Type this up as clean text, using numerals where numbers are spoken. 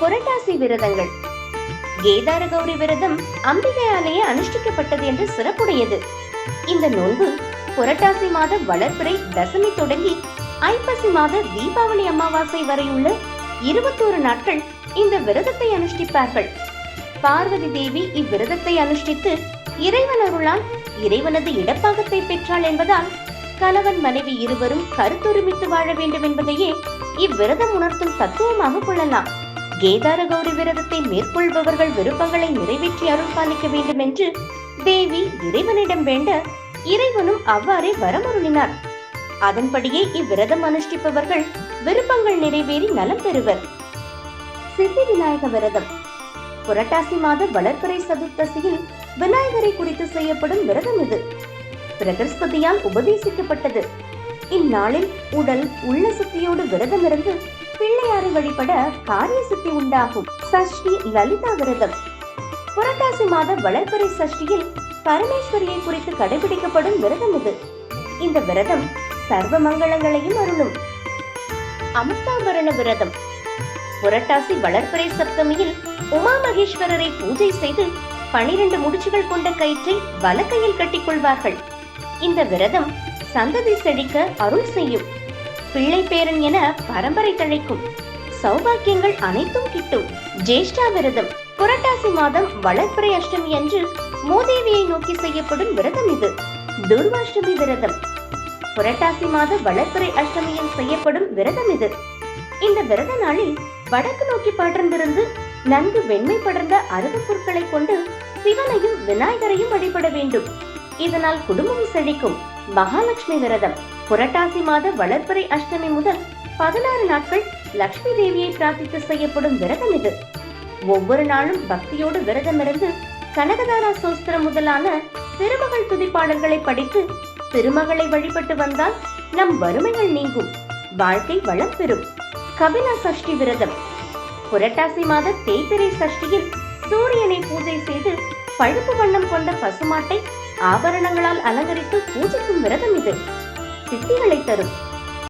புரட்டாசி விரதங்கள். கேதார கௌரி விரதம் அம்பிகையாலேயே அனுஷ்டிக்கப்பட்டது என்று சிறப்புடையது. இந்த நோன்பு புரட்டாசி மாத வளர்பிறை தசமி தொடங்கி ஐப்பசி மாத தீபாவளி அமாவாசை வரை உள்ள 21 நாட்கள் இந்த விரதத்தை அனுஷ்டிப்பார்கள். பார்வதி தேவி இவ்விரதத்தை அனுஷ்டித்து இறைவன் அருளால் இறைவனது இடப்பாகத்தை பெற்றாள் என்பதால் கணவன் மனைவி இருவரும் கருத்தொருமித்து வாழ வேண்டும் என்பதையே இவ்விரதம் உணர்த்தும் தத்துவமாக கொள்ளலாம். கேதார கௌரி விரதத்தை மேற்கொள்பவர்கள் விருப்பங்களை நிறைவேற்றி அருள் பாலிக்க வேண்டும் என்று தேவி இறைவனிடம் வேண்ட இறைவனும் அவ்வாறே வரமருளினார். அதன்படியே இவ்விரதம் அனுஷ்டிப்பவர்கள் விருப்பங்கள் நிறைவேறி நலம் பெறுவர். சித்தி விநாயக விரதம். புரட்டாசி மாத வளர்பிறை சதுர்த்தசியில் விநாயகரை குறித்து செய்யப்படும் விரதம் இது. பிரகஸ்பதியால் உபதேசிக்கப்பட்டது. இந்நாளில் உடல் உள்ள சுத்தியோடு விரதம் இருந்து பிள்ளையாரை வழிபட காரிய சித்தி உண்டாகும். சஷ்டி லலிதா விரதம். புரட்டாசி மாத வளர்பிறை சஷ்டியில் பரமேஸ்வரியை குறித்து கடைபிடிக்கப்படும் விரதம் இது. இந்த விரதம் சர்வ மங்களங்களையும் அருளும். அமுக்தாபரண விரதம். புரட்டாசி வளர்பிறை சப்தமியில் உமா மகேஸ்வரரை பூஜை செய்து 12 முடிச்சுகள் கொண்ட கயிற்றை வலக்கையில் கட்டிக்கொள்வார்கள். இந்த விரதம் சந்ததி செழிக்க அருள் செய்யும். பிள்ளை பேரன் என பரம்பரை தழைக்கும். சௌபாக்கியங்கள் அனைத்தும் கிட்டும். ஜேஷ்டா விரதம். புரட்டாசி மாதம் வளர்பிறை அஷ்டமி அன்று மூதேவியை நோக்கி செய்யப்படும் விரதம் இது. துர்வாஷ்டமி விரதம். புரட்டாசி மாத வளர்பிறை அஷ்டமியில் செய்யப்படும் விரதம் இது. இந்த விரத நாளில் வடக்கு நோக்கி படர்ந்திருந்து நன்கு வெண்மை படர்ந்த அருகு பொருட்களை கொண்டு சிவனையும் விநாயகரையும் வழிபட வேண்டும். இதனால் குடும்பம் செழிக்கும். மகாலட்சுமி விரதம். புரட்டாசி மாத வளர்பிறை அஷ்டமி முதல் 16 நாட்கள் லட்சுமி தேவியை பிரார்த்தித்து செய்யப்படும் விரதம் இது. ஒவ்வொரு நாளும் பக்தியோடு விரதம் இருந்து கனகதாரா சோஸ்திரம் முதலான திருமகள் துதிப்பாடல்களை படித்து திருமகளை வழிபட்டு வந்தால் நம் வறுமைகள் நீங்கும், வாழ்க்கை வளம் பெறும். கபிலா சஷ்டி விரதம். புரட்டாசி மாத தேய்பிறை சஷ்டியில் சூரியனை பூஜை செய்து பழுப்பு வண்ணம் கொண்ட பசுமாட்டை ஆபரணங்களால் அலங்கரித்து பூஜிக்கும் விரதம் இது. சித்திகளை தரும்.